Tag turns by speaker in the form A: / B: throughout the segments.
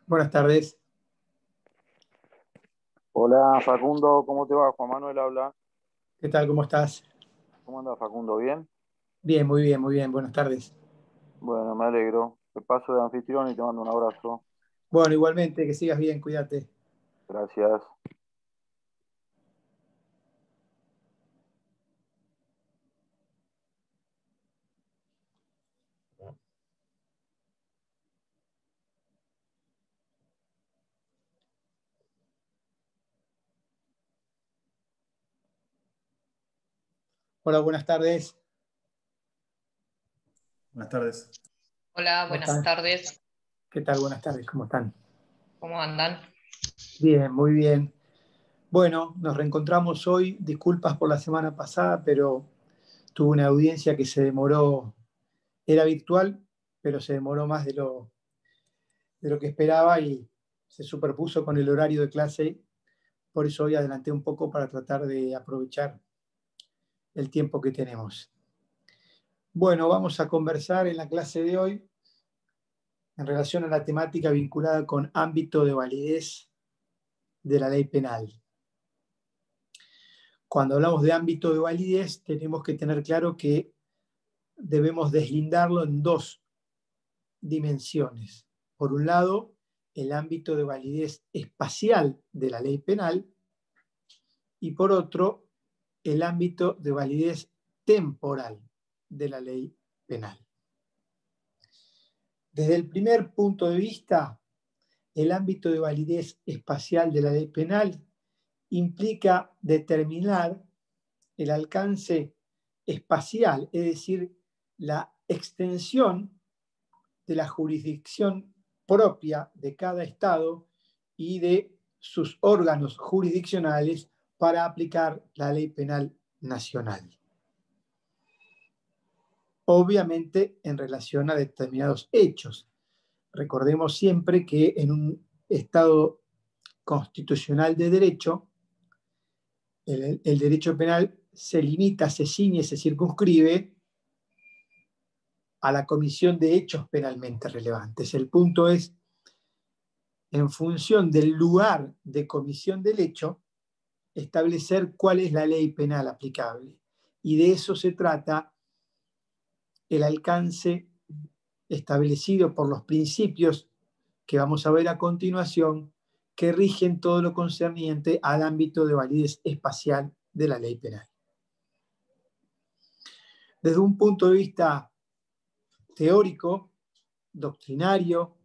A: Buenas tardes.
B: Hola Facundo, ¿cómo te va? Juan Manuel habla.
A: ¿Qué tal? ¿Cómo estás?
B: ¿Cómo anda Facundo? ¿Bien?
A: Bien, muy bien, muy bien. Buenas tardes.
B: Bueno, me alegro. Te paso de anfitrión y te mando un abrazo.
A: Bueno, igualmente, que sigas bien, cuídate.
B: Gracias.
A: Hola, buenas tardes.
C: Buenas tardes.
D: Hola,
A: ¿Cómo
D: buenas
A: están?
D: tardes.
A: ¿Qué tal? Buenas tardes, ¿cómo están?
D: ¿Cómo andan?
A: Bien, muy bien. Bueno, nos reencontramos hoy. Disculpas por la semana pasada, pero tuve una audiencia que se demoró, era virtual, pero se demoró más de lo que esperaba y se superpuso con el horario de clase. Por eso hoy adelanté un poco para tratar de aprovechar el tiempo que tenemos. Bueno, vamos a conversar en la clase de hoy en relación a la temática vinculada con ámbito de validez de la ley penal. Cuando hablamos de ámbito de validez, tenemos que tener claro que debemos deslindarlo en dos dimensiones. Por un lado, el ámbito de validez espacial de la ley penal y por otro, el ámbito de validez temporal de la ley penal. Desde el primer punto de vista, el ámbito de validez espacial de la ley penal implica determinar el alcance espacial, es decir, la extensión de la jurisdicción propia de cada Estado y de sus órganos jurisdiccionales para aplicar la ley penal nacional. Obviamente en relación a determinados hechos. Recordemos siempre que en un Estado constitucional de derecho, el derecho penal se limita, se ciñe, se circunscribe a la comisión de hechos penalmente relevantes. El punto es, en función del lugar de comisión del hecho, establecer cuál es la ley penal aplicable. Y de eso se trata el alcance establecido por los principios que vamos a ver a continuación, que rigen todo lo concerniente al ámbito de validez espacial de la ley penal. Desde un punto de vista teórico, doctrinario,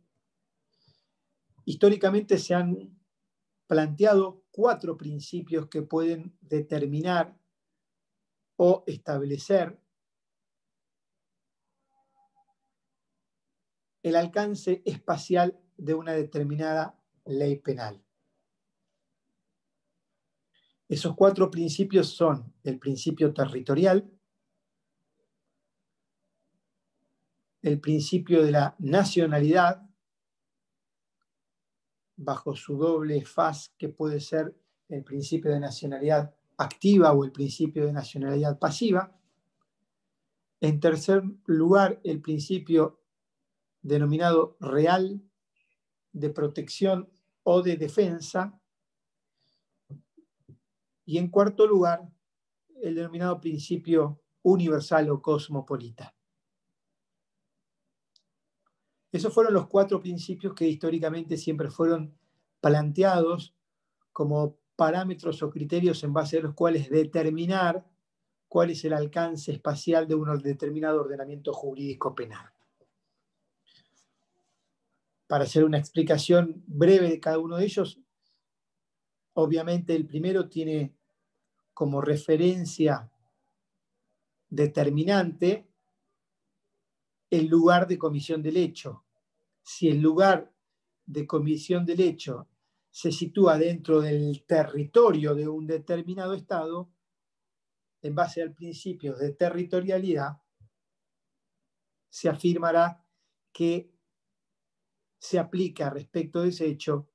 A: históricamente se han planteado 4 principios que pueden determinar o establecer el alcance espacial de una determinada ley penal. Esos 4 principios son el principio territorial, el principio de la nacionalidad, bajo su doble faz que puede ser el principio de nacionalidad activa o el principio de nacionalidad pasiva. En tercer lugar, el principio denominado real de protección o de defensa. Y en cuarto lugar, el denominado principio universal o cosmopolita. Esos fueron los 4 principios que históricamente siempre fueron planteados como parámetros o criterios en base a los cuales determinar cuál es el alcance espacial de un determinado ordenamiento jurídico penal. Para hacer una explicación breve de cada uno de ellos, obviamente el primero tiene como referencia determinante el lugar de comisión del hecho. Si el lugar de comisión del hecho se sitúa dentro del territorio de un determinado Estado, en base al principio de territorialidad, se afirmará que se aplica respecto de ese hecho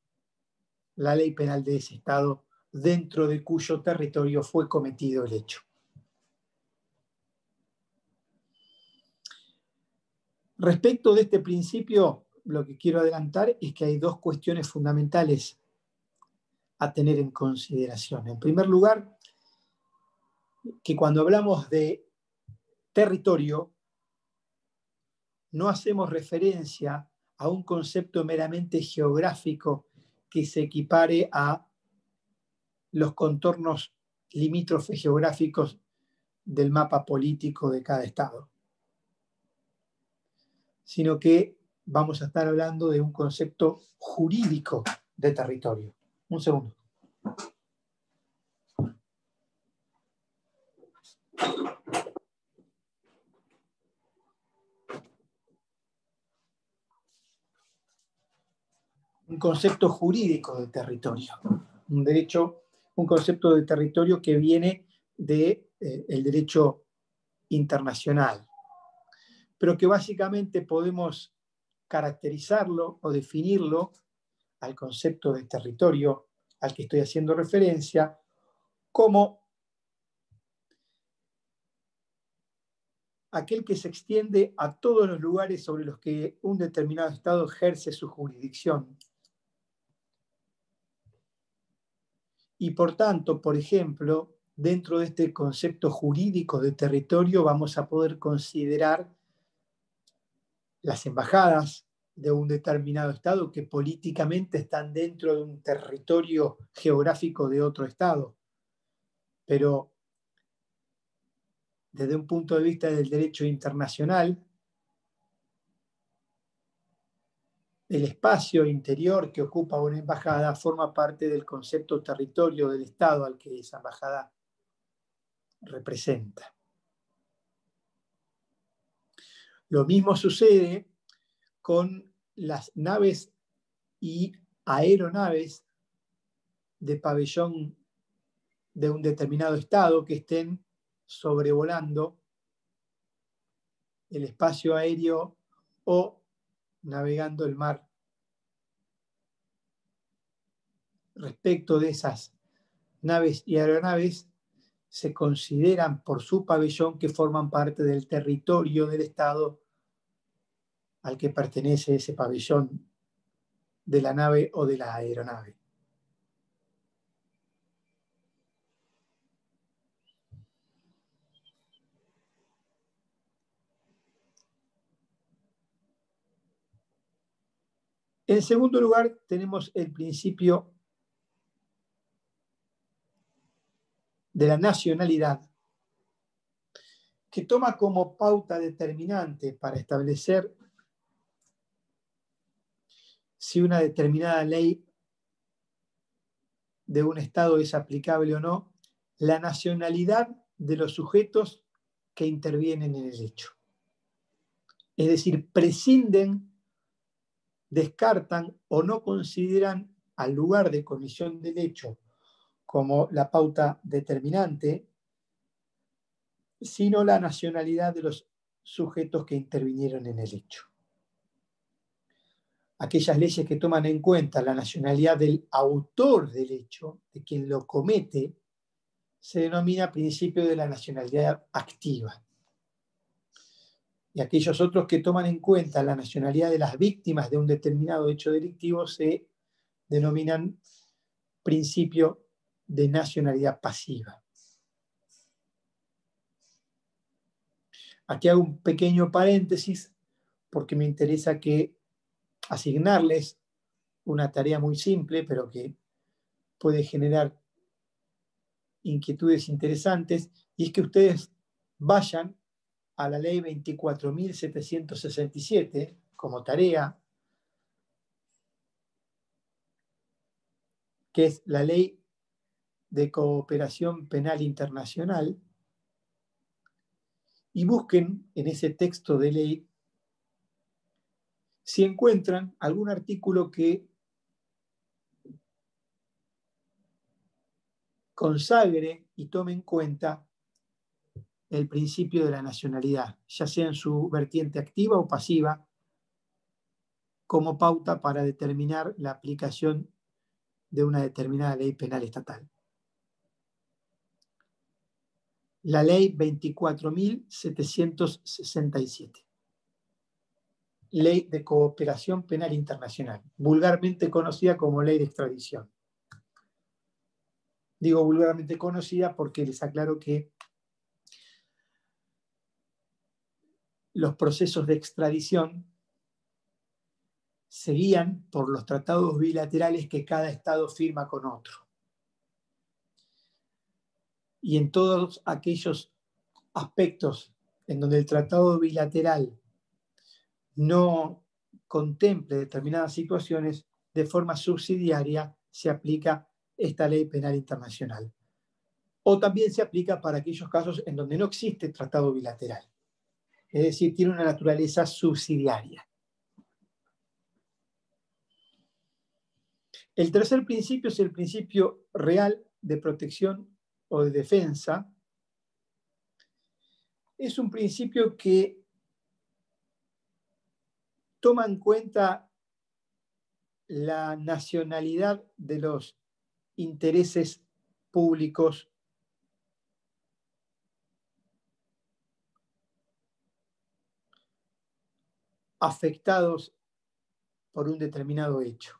A: la ley penal de ese Estado dentro de cuyo territorio fue cometido el hecho. Respecto de este principio, lo que quiero adelantar es que hay dos cuestiones fundamentales a tener en consideración. En primer lugar, que cuando hablamos de territorio, no hacemos referencia a un concepto meramente geográfico que se equipare a los contornos limítrofes geográficos del mapa político de cada estado, sino que vamos a estar hablando de un concepto jurídico de territorio. Un segundo. Un concepto jurídico de territorio. Un concepto de territorio que viene del derecho internacional, pero que básicamente podemos caracterizarlo o definirlo al concepto de territorio al que estoy haciendo referencia como aquel que se extiende a todos los lugares sobre los que un determinado estado ejerce su jurisdicción. Y por tanto, por ejemplo, dentro de este concepto jurídico de territorio vamos a poder considerar las embajadas de un determinado estado que políticamente están dentro de un territorio geográfico de otro estado. Pero desde un punto de vista del derecho internacional, el espacio interior que ocupa una embajada forma parte del concepto territorio del estado al que esa embajada representa. Lo mismo sucede con las naves y aeronaves de pabellón de un determinado estado que estén sobrevolando el espacio aéreo o navegando el mar. Respecto de esas naves y aeronaves, se consideran por su pabellón que forman parte del territorio del estado al que pertenece ese pabellón de la nave o de la aeronave. En segundo lugar, tenemos el principio de la nacionalidad, que toma como pauta determinante para establecer si una determinada ley de un estado es aplicable o no, la nacionalidad de los sujetos que intervienen en el hecho. Es decir, prescinden, descartan o no consideran al lugar de comisión del hecho como la pauta determinante, sino la nacionalidad de los sujetos que intervinieron en el hecho. Aquellas leyes que toman en cuenta la nacionalidad del autor del hecho, de quien lo comete, se denomina principio de la nacionalidad activa. Y aquellos otros que toman en cuenta la nacionalidad de las víctimas de un determinado hecho delictivo se denominan principio de nacionalidad pasiva. Aquí hago un pequeño paréntesis porque me interesa asignarles una tarea muy simple, pero que puede generar inquietudes interesantes, y es que ustedes vayan a la ley 24.767 como tarea, que es la ley de cooperación penal internacional, y busquen en ese texto de ley si encuentran algún artículo que consagre y tome en cuenta el principio de la nacionalidad, ya sea en su vertiente activa o pasiva, como pauta para determinar la aplicación de una determinada ley penal estatal. La ley 24.767. Ley de Cooperación Penal Internacional, vulgarmente conocida como Ley de Extradición. Digo vulgarmente conocida porque les aclaro que los procesos de extradición se guían por los tratados bilaterales que cada Estado firma con otro. Y en todos aquellos aspectos en donde el tratado bilateral no contemple determinadas situaciones, de forma subsidiaria se aplica esta ley penal internacional. O también se aplica para aquellos casos en donde no existe tratado bilateral. Es decir, tiene una naturaleza subsidiaria. El tercer principio es el principio real de protección o de defensa. Es un principio que toma en cuenta la nacionalidad de los intereses públicos afectados por un determinado hecho.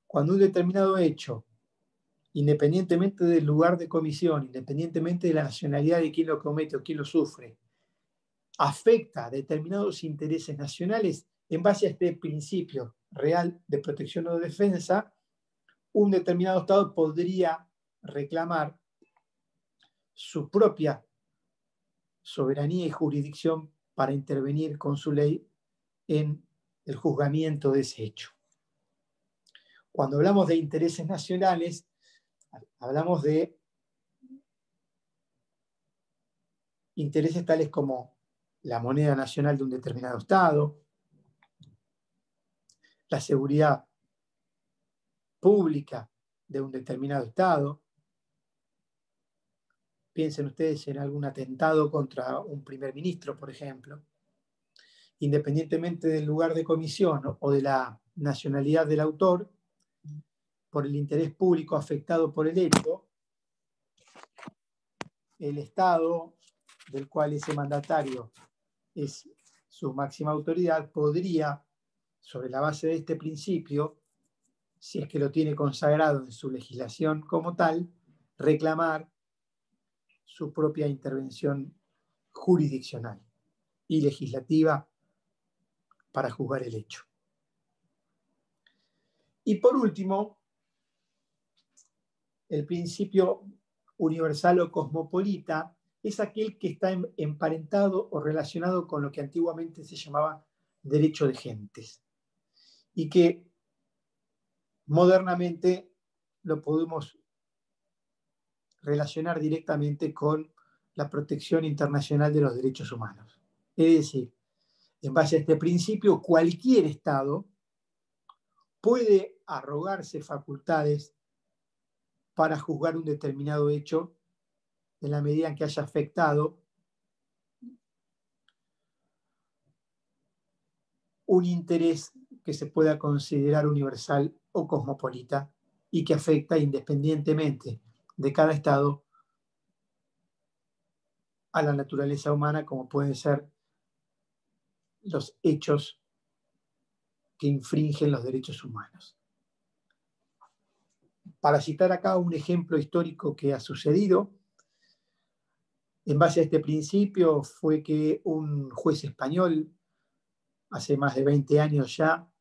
A: Cuando un determinado hecho, independientemente del lugar de comisión, independientemente de la nacionalidad de quien lo comete o quien lo sufre, afecta a determinados intereses nacionales, en base a este principio real de protección o de defensa, un determinado Estado podría reclamar su propia soberanía y jurisdicción para intervenir con su ley en el juzgamiento de ese hecho. Cuando hablamos de intereses nacionales, hablamos de intereses tales como la moneda nacional de un determinado Estado, la seguridad pública de un determinado Estado. Piensen ustedes en algún atentado contra un primer ministro, por ejemplo. Independientemente del lugar de comisión o de la nacionalidad del autor, por el interés público afectado por el hecho, el Estado del cual ese mandatario es su máxima autoridad podría, sobre la base de este principio, si es que lo tiene consagrado en su legislación como tal, reclamar su propia intervención jurisdiccional y legislativa para juzgar el hecho. Y por último, el principio universal o cosmopolita es aquel que está emparentado o relacionado con lo que antiguamente se llamaba derecho de gentes y que modernamente lo podemos relacionar directamente con la protección internacional de los derechos humanos. Es decir, en base a este principio, cualquier Estado puede arrogarse facultades para juzgar un determinado hecho en la medida en que haya afectado un interés que se pueda considerar universal o cosmopolita y que afecta independientemente de cada Estado a la naturaleza humana, como pueden ser los hechos que infringen los derechos humanos. Para citar acá un ejemplo histórico que ha sucedido, en base a este principio fue que un juez español, hace más de 20 años ya,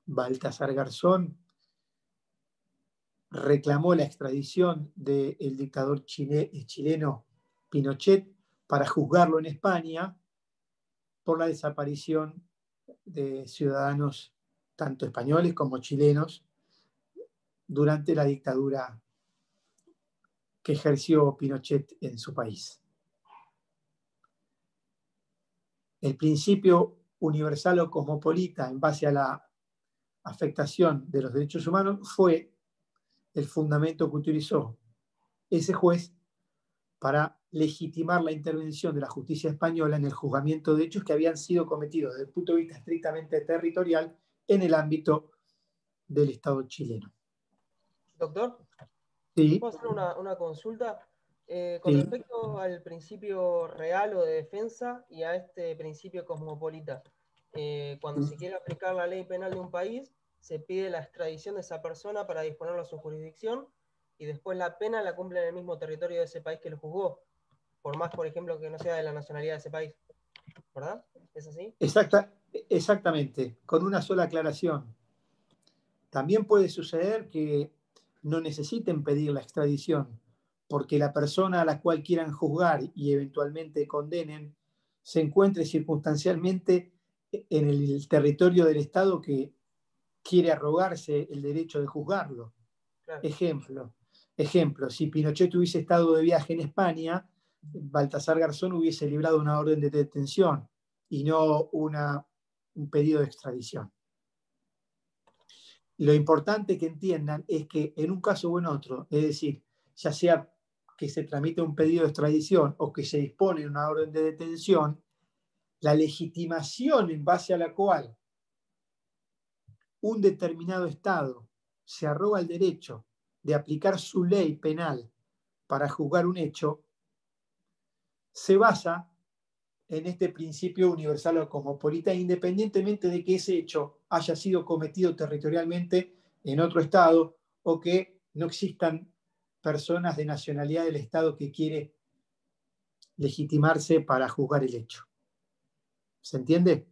A: Baltasar Garzón, reclamó la extradición del dictador chileno Pinochet para juzgarlo en España por la desaparición de ciudadanos tanto españoles como chilenos durante la dictadura que ejerció Pinochet en su país. El principio universal o cosmopolita en base a la afectación de los derechos humanos fue el fundamento que utilizó ese juez para legitimar la intervención de la justicia española en el juzgamiento de hechos que habían sido cometidos desde el punto de vista estrictamente territorial en el ámbito del Estado chileno.
C: Doctor,
A: Sí.
C: ¿puedo hacer una consulta? Con
A: Sí.
C: respecto al principio real o de defensa y a este principio cosmopolita, cuando se quiere aplicar la ley penal de un país, se pide la extradición de esa persona para disponerlo a su jurisdicción y después la pena la cumple en el mismo territorio de ese país que lo juzgó, por más, por ejemplo, que no sea de la nacionalidad de ese país. ¿Verdad? ¿Es así?
A: Exactamente, con una sola aclaración. También puede suceder que no necesiten pedir la extradición, porque la persona a la cual quieran juzgar y eventualmente condenen se encuentre circunstancialmente en el territorio del Estado que quiere arrogarse el derecho de juzgarlo.
C: Claro.
A: Ejemplo, si Pinochet hubiese estado de viaje en España, Baltasar Garzón hubiese librado una orden de detención y no un pedido de extradición. Lo importante que entiendan es que en un caso o en otro, es decir, ya sea que se tramite un pedido de extradición o que se dispone una orden de detención, la legitimación en base a la cual un determinado Estado se arroga el derecho de aplicar su ley penal para juzgar un hecho, se basa en este principio universal o cosmopolita, independientemente de que ese hecho haya sido cometido territorialmente en otro Estado o que no existan personas de nacionalidad del Estado que quiere legitimarse para juzgar el hecho. ¿Se entiende?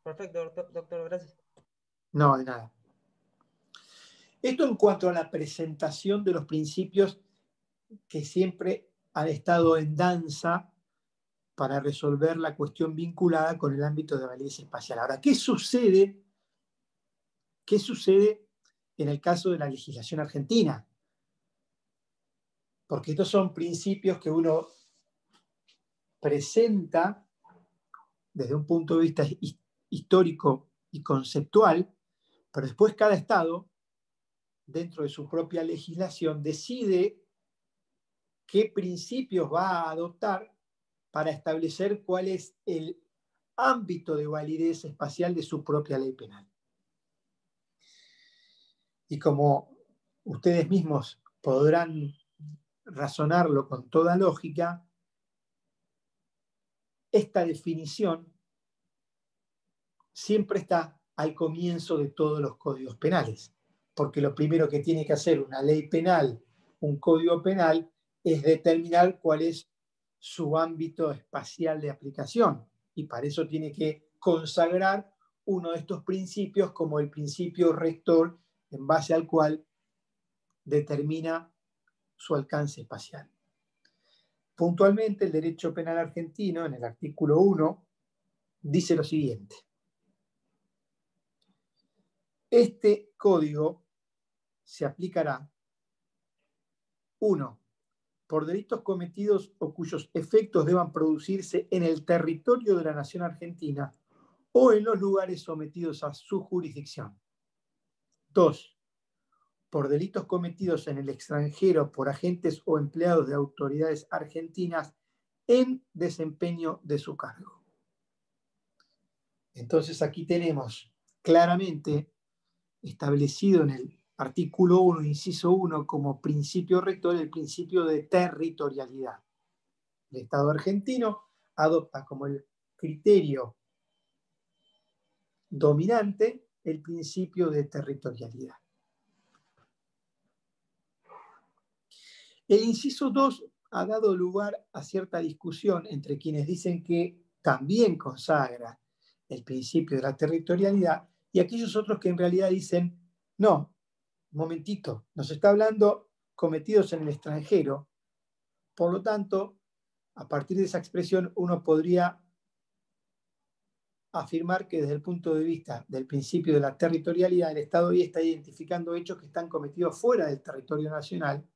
C: Perfecto, doctor, gracias.
A: No, de nada. Esto en cuanto a la presentación de los principios que siempre han estado en danza para resolver la cuestión vinculada con el ámbito de validez espacial. Ahora, ¿qué sucede en el caso de la legislación argentina? Porque estos son principios que uno presenta desde un punto de vista histórico y conceptual, pero después cada Estado, dentro de su propia legislación, decide qué principios va a adoptar para establecer cuál es el ámbito de validez espacial de su propia ley penal. Y como ustedes mismos podrán razonarlo con toda lógica, esta definición siempre está al comienzo de todos los códigos penales, porque lo primero que tiene que hacer una ley penal, un código penal, es determinar cuál es su ámbito espacial de aplicación, y para eso tiene que consagrar uno de estos principios como el principio rector en base al cual determina su alcance espacial. Puntualmente, el derecho penal argentino, en el artículo 1, dice lo siguiente. Este código se aplicará, 1, por delitos cometidos o cuyos efectos deban producirse en el territorio de la nación argentina o en los lugares sometidos a su jurisdicción. 2, por delitos cometidos en el extranjero por agentes o empleados de autoridades argentinas en desempeño de su cargo. Entonces aquí tenemos claramente establecido en el artículo 1, inciso 1, como principio rector el principio de territorialidad. El Estado argentino adopta como el criterio dominante el principio de territorialidad. El inciso 2 ha dado lugar a cierta discusión entre quienes dicen que también consagra el principio de la territorialidad y aquellos otros que en realidad dicen, no, un momentito, nos está hablando cometidos en el extranjero, por lo tanto, a partir de esa expresión uno podría afirmar que desde el punto de vista del principio de la territorialidad, el Estado hoy está identificando hechos que están cometidos fuera del territorio nacional.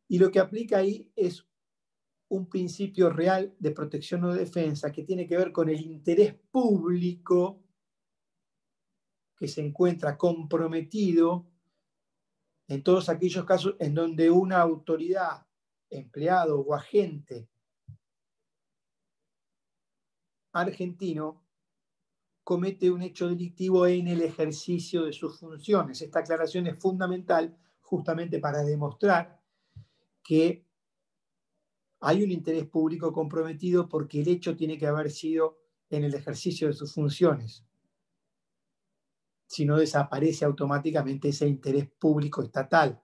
A: Y lo que aplica ahí es un principio real de protección o defensa que tiene que ver con el interés público que se encuentra comprometido en todos aquellos casos en donde una autoridad, empleado o agente argentino comete un hecho delictivo en el ejercicio de sus funciones. Esta aclaración es fundamental justamente para demostrar que hay un interés público comprometido porque el hecho tiene que haber sido en el ejercicio de sus funciones. Si no, desaparece automáticamente ese interés público estatal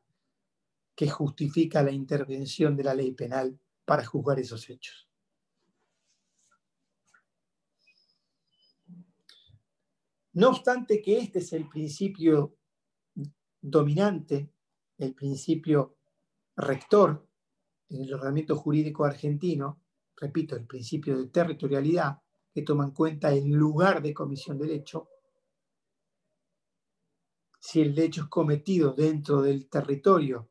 A: que justifica la intervención de la ley penal para juzgar esos hechos. No obstante que este es el principio dominante, el principio rector en el ordenamiento jurídico argentino, repito, el principio de territorialidad, que toma en cuenta el lugar de comisión del hecho, si el hecho es cometido dentro del territorio,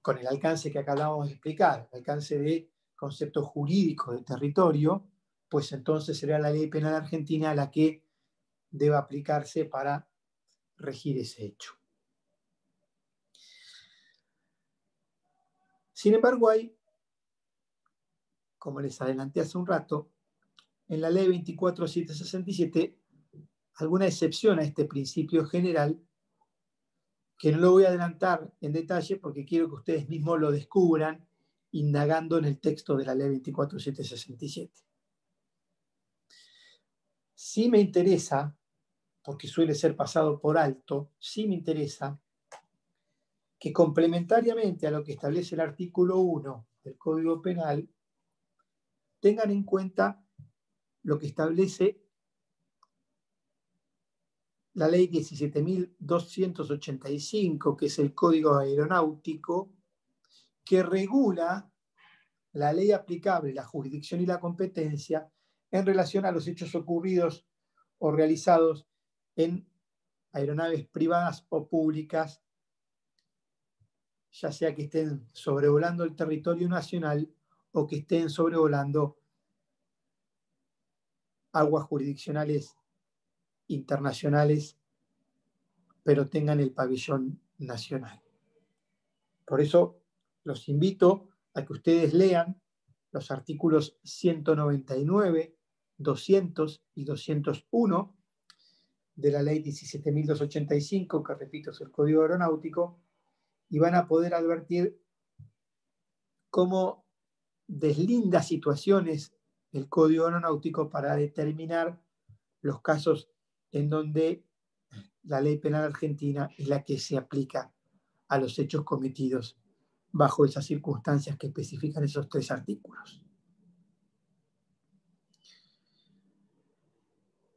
A: con el alcance que acabamos de explicar, el alcance de concepto jurídico de territorio, pues entonces será la ley penal argentina la que deba aplicarse para regir ese hecho. Sin embargo, hay, como les adelanté hace un rato, en la ley 24767 alguna excepción a este principio general que no lo voy a adelantar en detalle porque quiero que ustedes mismos lo descubran indagando en el texto de la ley 24767. Sí me interesa, porque suele ser pasado por alto, sí me interesa que complementariamente a lo que establece el artículo 1 del Código Penal, tengan en cuenta lo que establece la ley 17.285, que es el Código Aeronáutico, que regula la ley aplicable, la jurisdicción y la competencia en relación a los hechos ocurridos o realizados en aeronaves privadas o públicas, ya sea que estén sobrevolando el territorio nacional o que estén sobrevolando aguas jurisdiccionales internacionales, pero tengan el pabellón nacional. Por eso los invito a que ustedes lean los artículos 199, 200 y 201 de la ley 17.285, que repito es el Código Aeronáutico, y van a poder advertir cómo deslinda situaciones el Código Aeronáutico para determinar los casos en donde la ley penal argentina es la que se aplica a los hechos cometidos bajo esas circunstancias que especifican esos 3 artículos.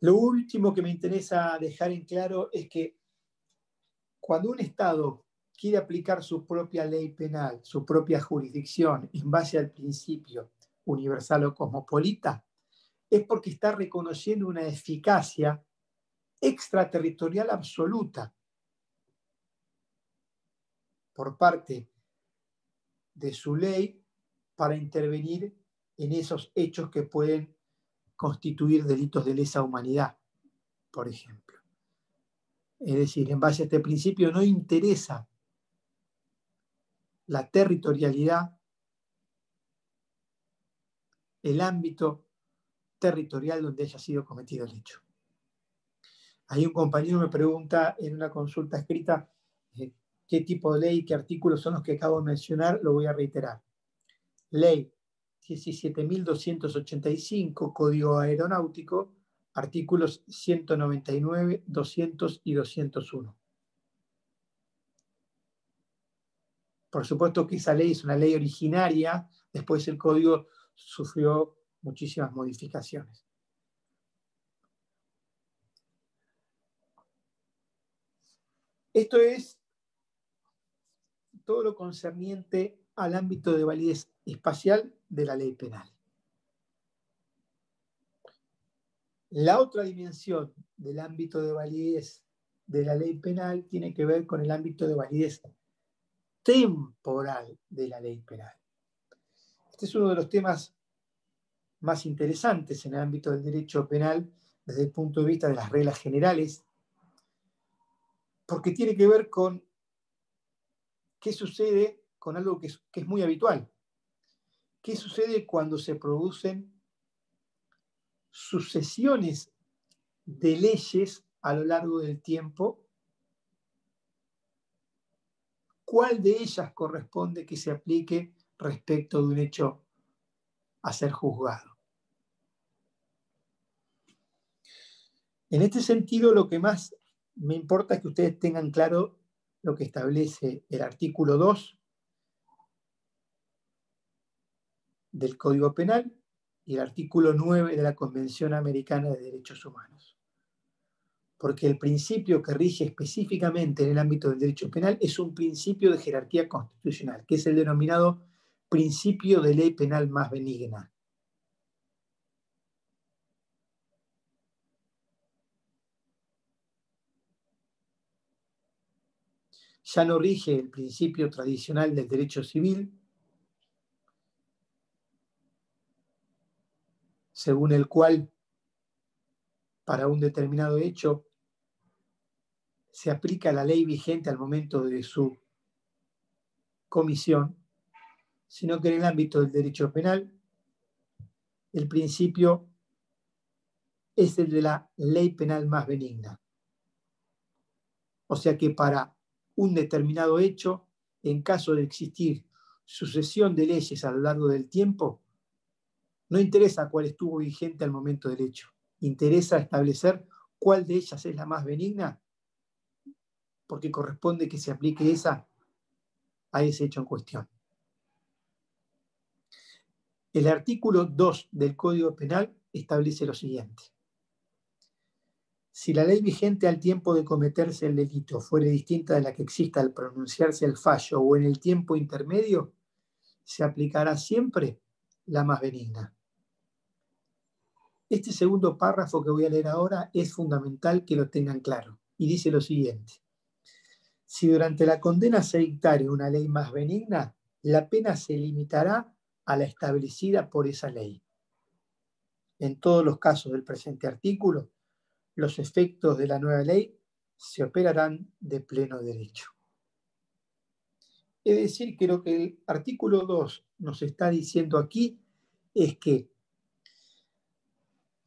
A: Lo último que me interesa dejar en claro es que cuando un Estado quiere aplicar su propia ley penal, su propia jurisdicción, en base al principio universal o cosmopolita, es porque está reconociendo una eficacia extraterritorial absoluta por parte de su ley para intervenir en esos hechos que pueden constituir delitos de lesa humanidad, por ejemplo. Es decir, en base a este principio no interesa la territorialidad, el ámbito territorial donde haya sido cometido el hecho. Ahí un compañero me pregunta en una consulta escrita qué tipo de ley, qué artículos son los que acabo de mencionar, lo voy a reiterar. Ley 17.285, Código Aeronáutico, artículos 199, 200 y 201. Por supuesto que esa ley es una ley originaria, después el código sufrió muchísimas modificaciones. Esto es todo lo concerniente al ámbito de validez espacial de la ley penal. La otra dimensión del ámbito de validez de la ley penal tiene que ver con el ámbito de validez temporal de la ley penal. Este es uno de los temas más interesantes en el ámbito del derecho penal desde el punto de vista de las reglas generales, porque tiene que ver con qué sucede con algo que es muy habitual. ¿Qué sucede cuando se producen sucesiones de leyes a lo largo del tiempo cuál de ellas corresponde que se aplique respecto de un hecho a ser juzgado. En este sentido, lo que más me importa es que ustedes tengan claro lo que establece el artículo 2 del Código Penal y el artículo 9 de la Convención Americana de Derechos Humanos. Porque el principio que rige específicamente en el ámbito del derecho penal es un principio de jerarquía constitucional, que es el denominado principio de ley penal más benigna. Ya no rige el principio tradicional del derecho civil, según el cual para un determinado hecho se aplica la ley vigente al momento de su comisión, sino que en el ámbito del derecho penal el principio es el de la ley penal más benigna. O sea que para un determinado hecho, en caso de existir sucesión de leyes a lo largo del tiempo, no interesa cuál estuvo vigente al momento del hecho, interesa establecer cuál de ellas es la más benigna, porque corresponde que se aplique esa a ese hecho en cuestión. El artículo 2 del Código Penal establece lo siguiente. Si la ley vigente al tiempo de cometerse el delito fuere distinta de la que exista al pronunciarse el fallo o en el tiempo intermedio, se aplicará siempre la más benigna. Este segundo párrafo que voy a leer ahora es fundamental que lo tengan claro y dice lo siguiente. Si durante la condena se dictare una ley más benigna, la pena se limitará a la establecida por esa ley. En todos los casos del presente artículo, los efectos de la nueva ley se operarán de pleno derecho. Es decir, que lo que el artículo 2 nos está diciendo aquí es que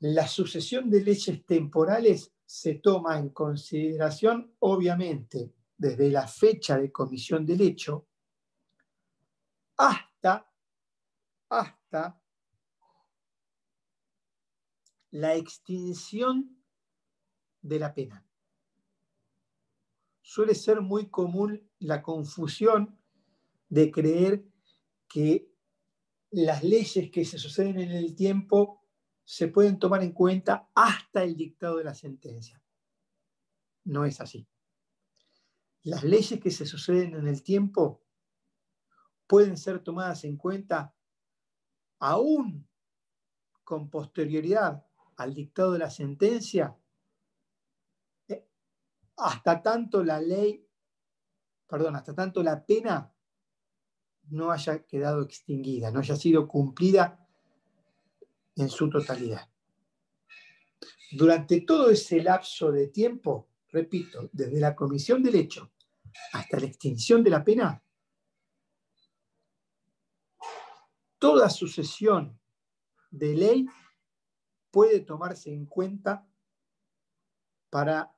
A: la sucesión de leyes temporales se toma en consideración, obviamente, desde la fecha de comisión del hecho hasta la extinción de la pena. Suele ser muy común la confusión de creer que las leyes que se suceden en el tiempo se pueden tomar en cuenta hasta el dictado de la sentencia. No es así. Las leyes que se suceden en el tiempo pueden ser tomadas en cuenta aún con posterioridad al dictado de la sentencia, hasta tanto la pena no haya quedado extinguida, no haya sido cumplida en su totalidad. Durante todo ese lapso de tiempo, repito, desde la comisión del hecho hasta la extinción de la pena, toda sucesión de ley puede tomarse en cuenta para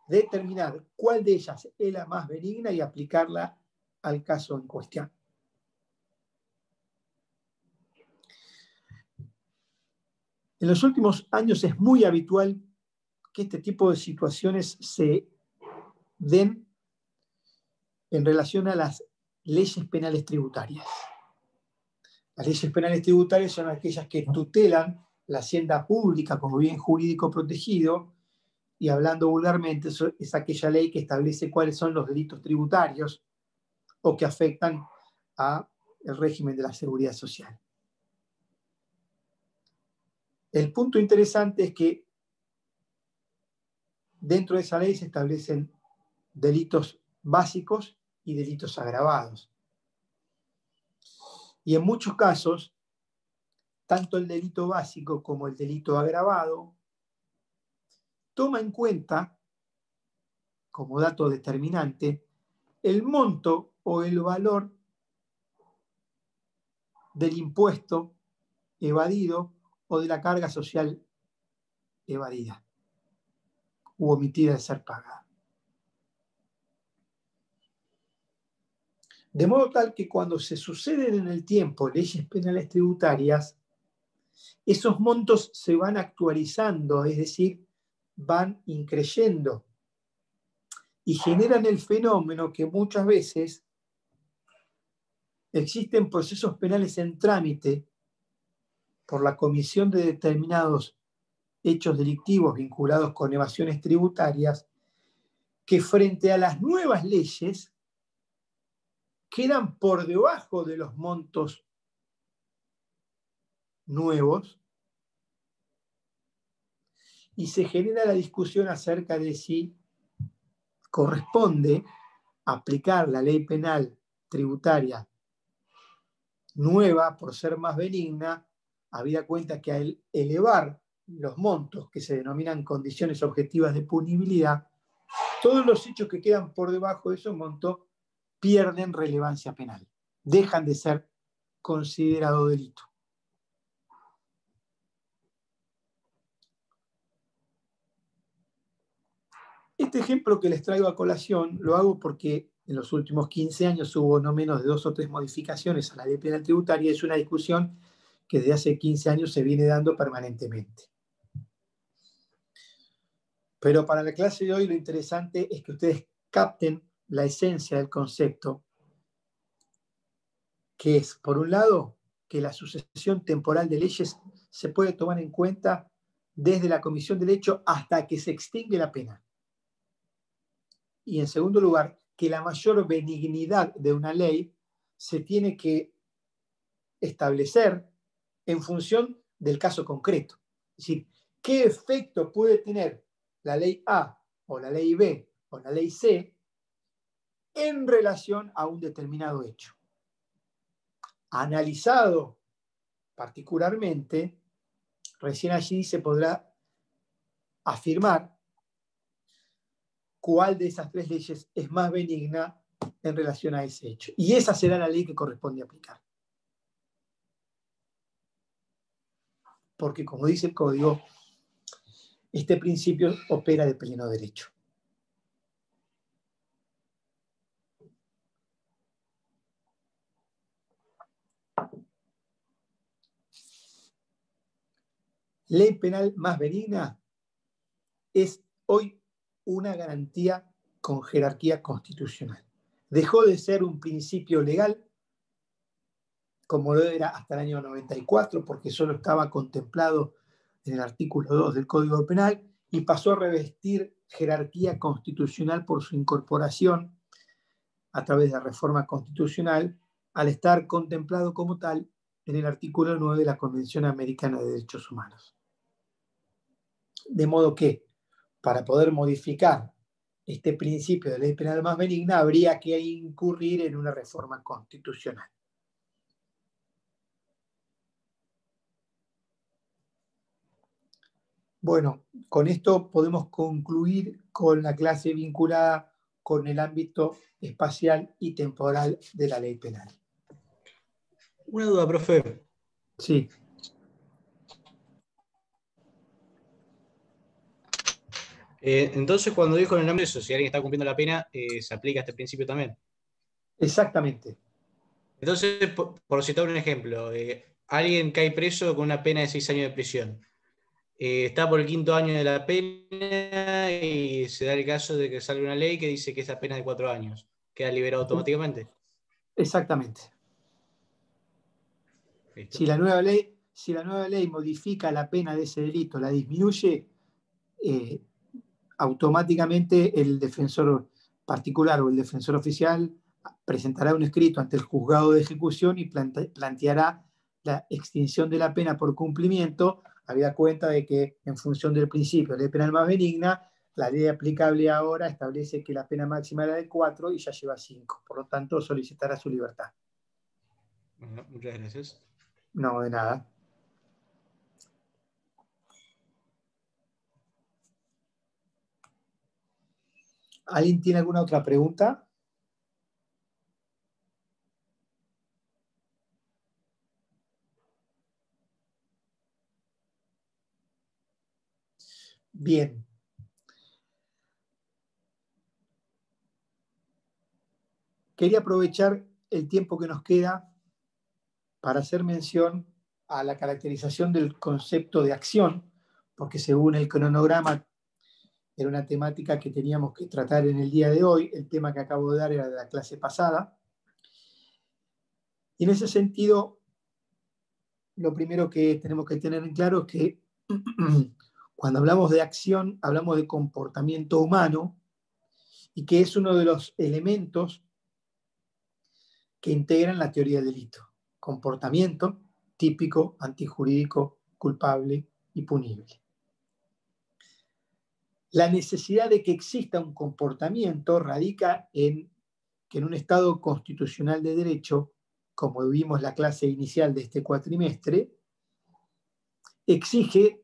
A: determinar cuál de ellas es la más benigna y aplicarla al caso en cuestión. En los últimos años es muy habitual que este tipo de situaciones se den en relación a las leyes penales tributarias. Las leyes penales tributarias son aquellas que tutelan la hacienda pública como bien jurídico protegido, y hablando vulgarmente, es aquella ley que establece cuáles son los delitos tributarios o que afectan al régimen de la seguridad social. El punto interesante es que dentro de esa ley se establecen delitos básicos y delitos agravados. Y en muchos casos, tanto el delito básico como el delito agravado toma en cuenta, como dato determinante, el monto o el valor del impuesto evadido o de la carga social evadida u omitida de ser pagada. De modo tal que cuando se suceden en el tiempo leyes penales tributarias, esos montos se van actualizando, es decir, van increyendo y generan el fenómeno que muchas veces existen procesos penales en trámite por la comisión de determinados hechos delictivos vinculados con evasiones tributarias que frente a las nuevas leyes quedan por debajo de los montos nuevos y se genera la discusión acerca de si corresponde aplicar la ley penal tributaria nueva por ser más benigna, habida cuenta que al elevar los montos que se denominan condiciones objetivas de punibilidad, todos los hechos que quedan por debajo de esos montos pierden relevancia penal, dejan de ser considerados delito. Este ejemplo que les traigo a colación lo hago porque en los últimos 15 años hubo no menos de 2 o 3 modificaciones a la ley penal tributaria. Es una discusión que desde hace 15 años se viene dando permanentemente. Pero para la clase de hoy lo interesante es que ustedes capten la esencia del concepto, que es, por un lado, que la sucesión temporal de leyes se puede tomar en cuenta desde la comisión del hecho hasta que se extingue la pena. Y en segundo lugar, que la mayor benignidad de una ley se tiene que establecer en función del caso concreto. Es decir, ¿qué efecto puede tener la ley A o la ley B o la ley C en relación a un determinado hecho? Analizado particularmente, recién allí se podrá afirmar cuál de esas 3 leyes es más benigna en relación a ese hecho. Y esa será la ley que corresponde aplicar. Porque, como dice el Código, este principio opera de pleno derecho. Ley penal más benigna es hoy una garantía con jerarquía constitucional. Dejó de ser un principio legal, como lo era hasta el año 94, porque solo estaba contemplado en el artículo 2 del Código Penal, y pasó a revestir jerarquía constitucional por su incorporación a través de la reforma constitucional, al estar contemplado como tal en el artículo 9 de la Convención Americana de Derechos Humanos. De modo que, para poder modificar este principio de ley penal más benigna, habría que incurrir en una reforma constitucional. Bueno, con esto podemos concluir con la clase vinculada con el ámbito espacial y temporal de la ley penal.
E: Una duda, profe.
A: Sí.
E: Entonces, cuando dijo en el nombre de eso, si alguien está cumpliendo la pena, se aplica este principio también.
A: Exactamente.
E: Entonces, por citar un ejemplo, alguien cae preso con una pena de 6 años de prisión. Está por el 5.º año de la pena y se da el caso de que salga una ley que dice que esa pena es de 4 años. ¿Queda liberado automáticamente?
A: Exactamente.
E: ¿Listo?
A: Si la nueva ley modifica la pena de ese delito, la disminuye, automáticamente el defensor particular o el defensor oficial presentará un escrito ante el juzgado de ejecución y planteará la extinción de la pena por cumplimiento, habida cuenta de que en función del principio de ley penal más benigna, la ley aplicable ahora establece que la pena máxima era de 4 y ya lleva 5. Por lo tanto, solicitará su libertad.
E: Bueno, muchas gracias.
A: No, de nada. ¿Alguien tiene alguna otra pregunta? Bien. Quería aprovechar el tiempo que nos queda para hacer mención a la caracterización del concepto de acción, porque según el cronograma era una temática que teníamos que tratar en el día de hoy. El tema que acabo de dar era de la clase pasada. Y en ese sentido, lo primero que tenemos que tener en claro es que cuando hablamos de acción, hablamos de comportamiento humano, y que es uno de los elementos que integran la teoría del delito. Comportamiento típico, antijurídico, culpable y punible. La necesidad de que exista un comportamiento radica en que en un Estado constitucional de derecho, como vimos en la clase inicial de este cuatrimestre, exige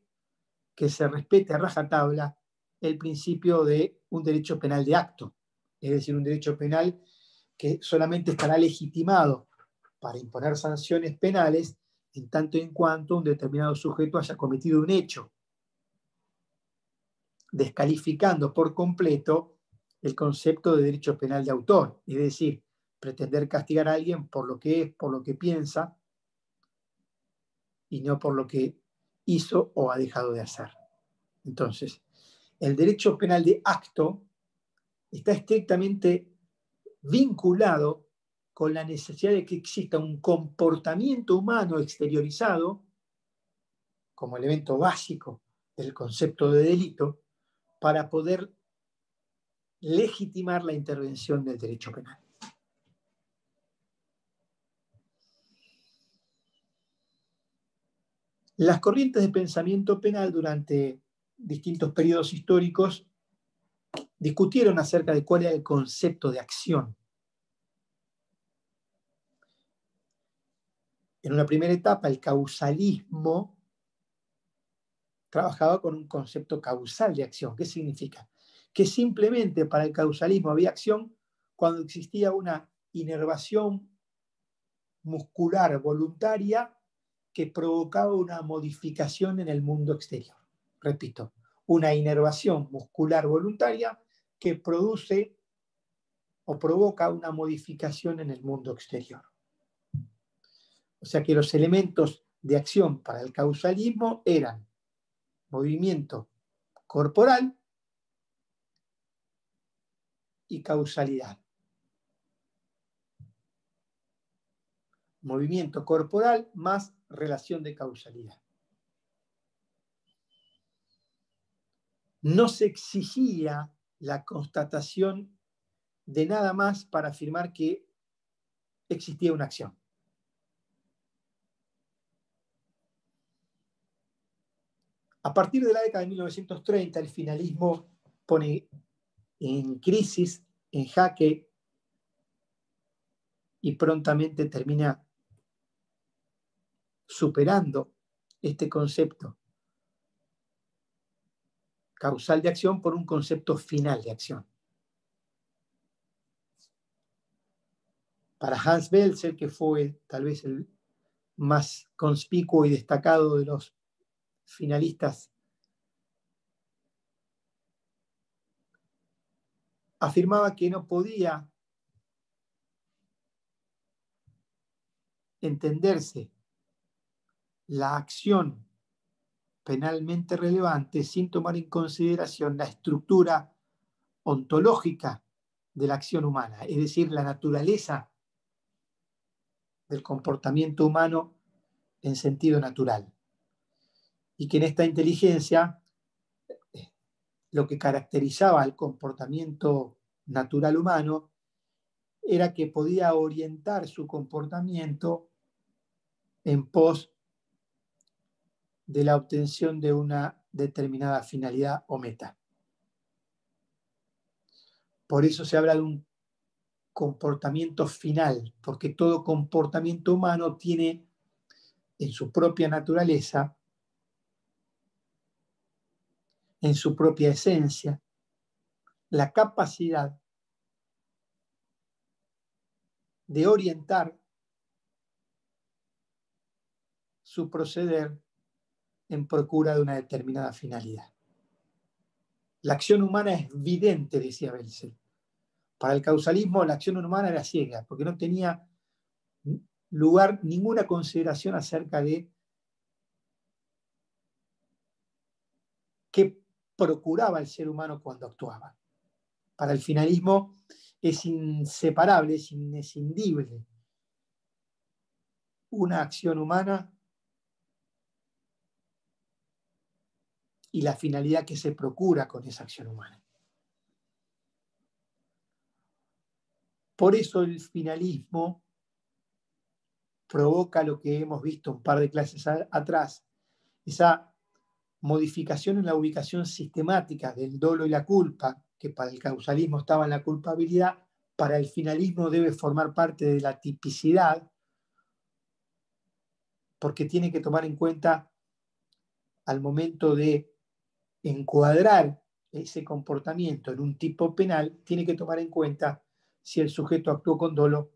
A: que se respete a rajatabla el principio de un derecho penal de acto, es decir, un derecho penal que solamente estará legitimado para imponer sanciones penales en tanto y en cuanto un determinado sujeto haya cometido un hecho, descalificando por completo el concepto de derecho penal de autor, es decir, pretender castigar a alguien por lo que es, por lo que piensa, y no por lo que hizo o ha dejado de hacer. Entonces, el derecho penal de acto está estrictamente vinculado con la necesidad de que exista un comportamiento humano exteriorizado como elemento básico del concepto de delito para poder legitimar la intervención del derecho penal. Las corrientes de pensamiento penal durante distintos periodos históricos discutieron acerca de cuál era el concepto de acción. En una primera etapa, el causalismo trabajaba con un concepto causal de acción. ¿Qué significa? Que simplemente para el causalismo había acción cuando existía una inervación muscular voluntaria que provocaba una modificación en el mundo exterior. Repito, una inervación muscular voluntaria que produce o provoca una modificación en el mundo exterior. O sea que los elementos de acción para el causalismo eran movimiento corporal y causalidad. Movimiento corporal más relación de causalidad. No se exigía la constatación de nada más para afirmar que existía una acción. A partir de la década de 1930, el finalismo pone en crisis, en jaque, y prontamente termina superando este concepto causal de acción por un concepto final de acción. Para Hans Belzer, que fue tal vez el más conspicuo y destacado de los finalistas, afirmaba que no podía entenderse la acción penalmente relevante sin tomar en consideración la estructura ontológica de la acción humana, es decir, la naturaleza del comportamiento humano en sentido natural. Y que en esta inteligencia lo que caracterizaba el comportamiento natural humano era que podía orientar su comportamiento en pos de la obtención de una determinada finalidad o meta. Por eso se habla de un comportamiento final, porque todo comportamiento humano tiene en su propia naturaleza, en su propia esencia, la capacidad de orientar su proceder en procura de una determinada finalidad. La acción humana es vidente, decía Belzer. Para el causalismo, la acción humana era ciega, porque no tenía lugar ninguna consideración acerca de qué procuraba el ser humano cuando actuaba. Para el finalismo es inseparable, es inescindible una acción humana y la finalidad que se procura con esa acción humana. Por eso el finalismo provoca lo que hemos visto un par de clases atrás, esa modificación en la ubicación sistemática del dolo y la culpa, que para el causalismo estaba en la culpabilidad, para el finalismo debe formar parte de la tipicidad, porque tiene que tomar en cuenta al momento de encuadrar ese comportamiento en un tipo penal, tiene que tomar en cuenta si el sujeto actuó con dolo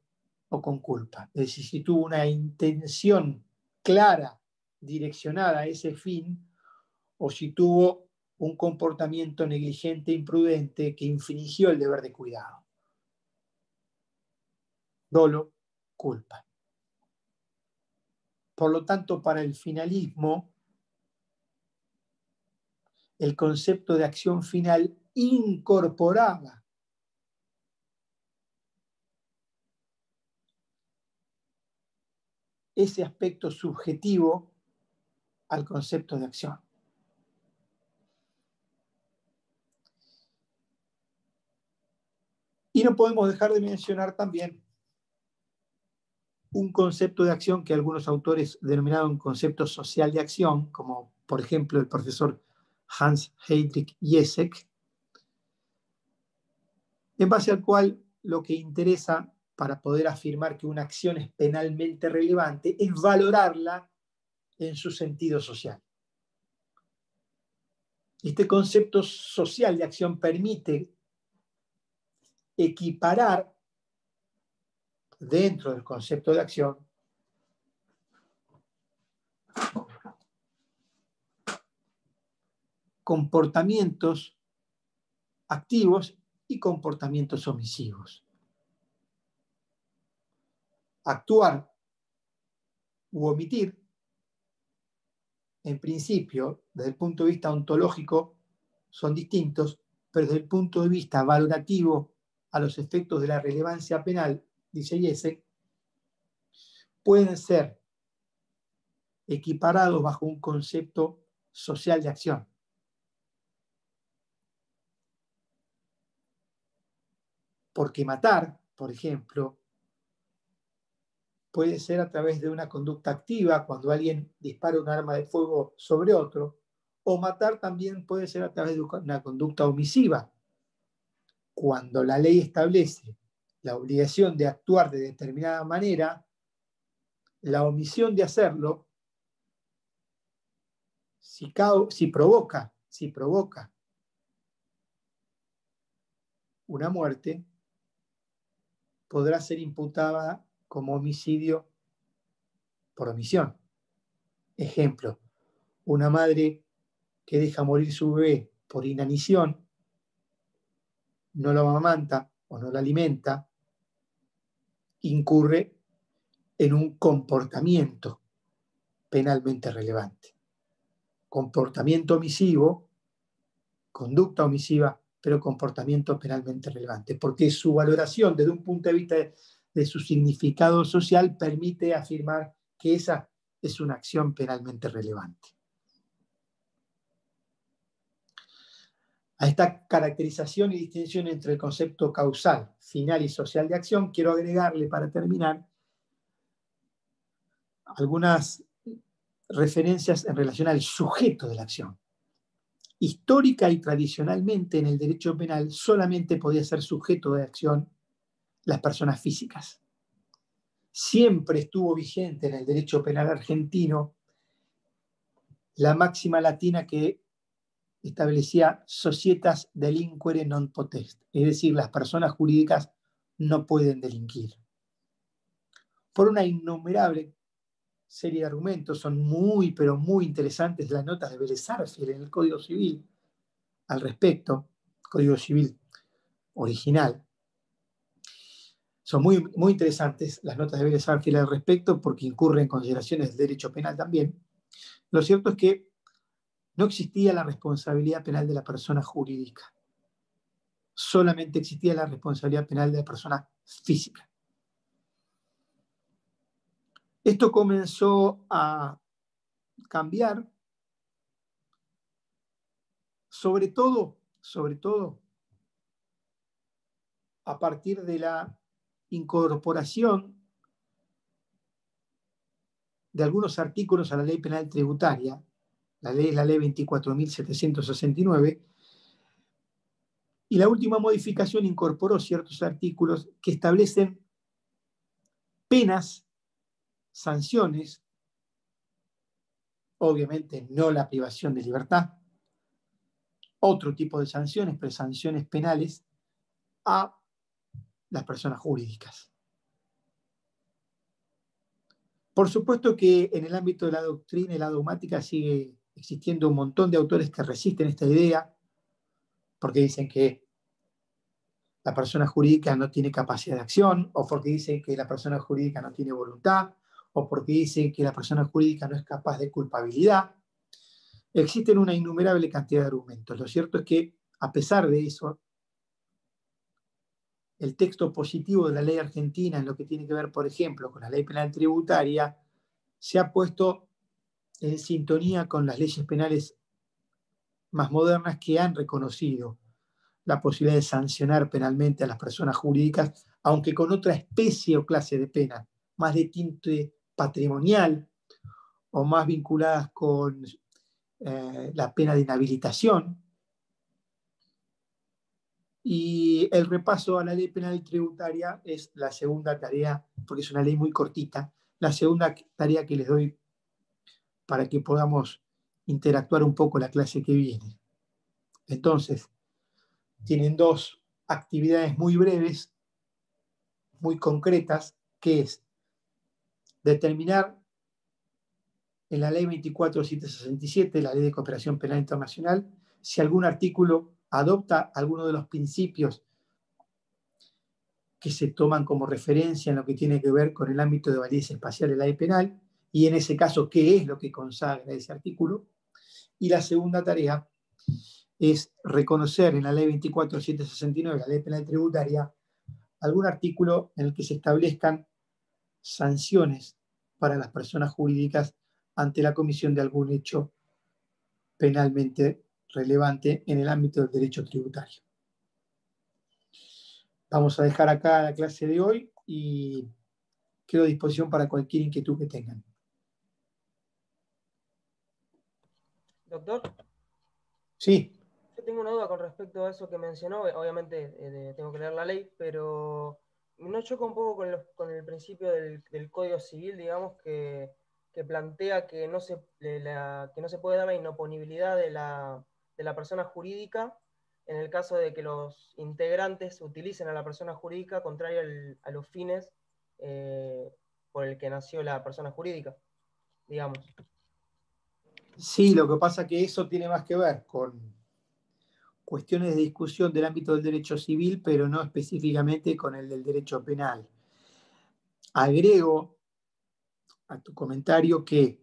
A: o con culpa. Es decir, si tuvo una intención clara, direccionada a ese fin, o si tuvo un comportamiento negligente, imprudente, que infringió el deber de cuidado. Dolo, culpa. Por lo tanto, para el finalismo, el concepto de acción final incorporaba ese aspecto subjetivo al concepto de acción. Y no podemos dejar de mencionar también un concepto de acción que algunos autores denominaron concepto social de acción, como por ejemplo el profesor Hans Heydrich Jesek, en base al cual lo que interesa para poder afirmar que una acción es penalmente relevante es valorarla en su sentido social. Este concepto social de acción permite equiparar dentro del concepto de acción comportamientos activos y comportamientos omisivos. Actuar u omitir, en principio, desde el punto de vista ontológico, son distintos, pero desde el punto de vista valorativo a los efectos de la relevancia penal, dice Jesek, pueden ser equiparados bajo un concepto social de acción. Porque matar, por ejemplo, puede ser a través de una conducta activa, cuando alguien dispara un arma de fuego sobre otro, o matar también puede ser a través de una conducta omisiva, cuando la ley establece la obligación de actuar de determinada manera, la omisión de hacerlo, si provoca una muerte, podrá ser imputada como homicidio por omisión. Ejemplo, una madre que deja morir su bebé por inanición, no lo amamanta o no lo alimenta, incurre en un comportamiento penalmente relevante. Comportamiento omisivo, conducta omisiva, pero comportamiento penalmente relevante, porque su valoración desde un punto de vista de su significado social permite afirmar que esa es una acción penalmente relevante. A esta caracterización y distinción entre el concepto causal, final y social de acción, quiero agregarle para terminar algunas referencias en relación al sujeto de la acción. Histórica y tradicionalmente en el derecho penal solamente podía ser sujeto de acción las personas físicas. Siempre estuvo vigente en el derecho penal argentino la máxima latina que establecía societas delinquere non potest, es decir, las personas jurídicas no pueden delinquir. Por una innumerable serie de argumentos, son muy, pero muy interesantes las notas de Vélez Sarsfield en el Código Civil al respecto, Código Civil original. Son muy, muy interesantes las notas de Vélez Sarsfield al respecto porque incurren en consideraciones del derecho penal también. Lo cierto es que no existía la responsabilidad penal de la persona jurídica. Solamente existía la responsabilidad penal de la persona física. Esto comenzó a cambiar, sobre todo, a partir de la incorporación de algunos artículos a la ley penal tributaria. La ley es la ley 24.769, y la última modificación incorporó ciertos artículos que establecen penas, sanciones, obviamente no la privación de libertad, otro tipo de sanciones, pero sanciones penales a las personas jurídicas. Por supuesto que en el ámbito de la doctrina y la dogmática sigue existiendo un montón de autores que resisten esta idea, porque dicen que la persona jurídica no tiene capacidad de acción, o porque dicen que la persona jurídica no tiene voluntad, o porque dicen que la persona jurídica no es capaz de culpabilidad. Existen una innumerable cantidad de argumentos. Lo cierto es que, a pesar de eso, el texto positivo de la ley argentina en lo que tiene que ver, por ejemplo, con la ley penal tributaria, se ha puesto en sintonía con las leyes penales más modernas que han reconocido la posibilidad de sancionar penalmente a las personas jurídicas, aunque con otra especie o clase de pena, más de tinte patrimonial o más vinculadas con la pena de inhabilitación. Y el repaso a la ley penal tributaria es la segunda tarea, porque es una ley muy cortita, la segunda tarea que les doy para que podamos interactuar un poco la clase que viene. Entonces, tienen dos actividades muy breves, muy concretas, que es determinar en la ley 24.767, la ley de cooperación penal internacional, si algún artículo adopta alguno de los principios que se toman como referencia en lo que tiene que ver con el ámbito de validez espacial de la ley penal, y en ese caso, qué es lo que consagra ese artículo. Y la segunda tarea es reconocer en la ley 24.769, la ley penal tributaria, algún artículo en el que se establezcan sanciones para las personas jurídicas ante la comisión de algún hecho penalmente relevante en el ámbito del derecho tributario. Vamos a dejar acá la clase de hoy y quedo a disposición para cualquier inquietud que tengan.
C: Doctor,
A: Sí.
C: yo tengo una duda con respecto a eso que mencionó. Obviamente tengo que leer la ley, pero no choca un poco con el principio del Código Civil, digamos, que plantea que no se puede dar la inoponibilidad de la persona jurídica en el caso de que los integrantes utilicen a la persona jurídica contrario a los fines por el que nació la persona jurídica, digamos.
A: Sí, lo que pasa es que eso tiene más que ver con cuestiones de discusión del ámbito del derecho civil, pero no específicamente con el del derecho penal. Agrego a tu comentario que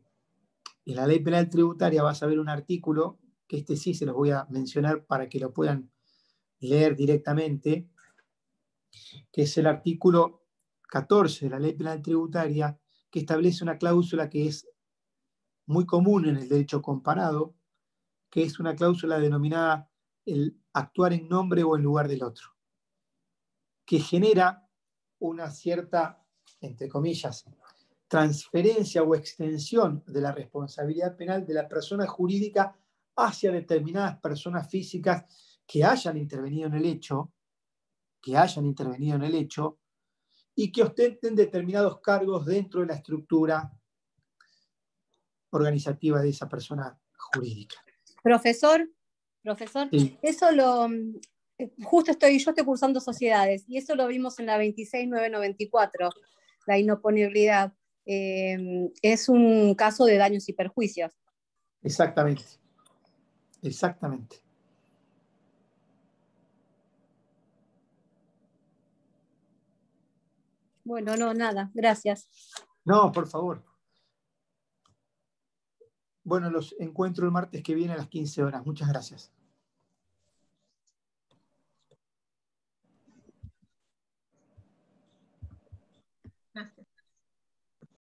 A: en la ley penal tributaria vas a ver un artículo, que este sí se los voy a mencionar para que lo puedan leer directamente, que es el artículo 14 de la ley penal tributaria, que establece una cláusula que es muy común en el derecho comparado, que es una cláusula denominada el actuar en nombre o en lugar del otro, que genera una cierta, entre comillas, transferencia o extensión de la responsabilidad penal de la persona jurídica hacia determinadas personas físicas que hayan intervenido en el hecho, y que ostenten determinados cargos dentro de la estructura organizativa de esa persona jurídica.
F: Profesor,
A: Sí.
F: eso yo estoy cursando sociedades y eso lo vimos en la 26.994, la inoponibilidad. Es un caso de daños y perjuicios.
A: Exactamente.
F: Bueno, no, nada, gracias.
A: No, por favor. Bueno, los encuentro el martes que viene a las 15 horas. Muchas gracias.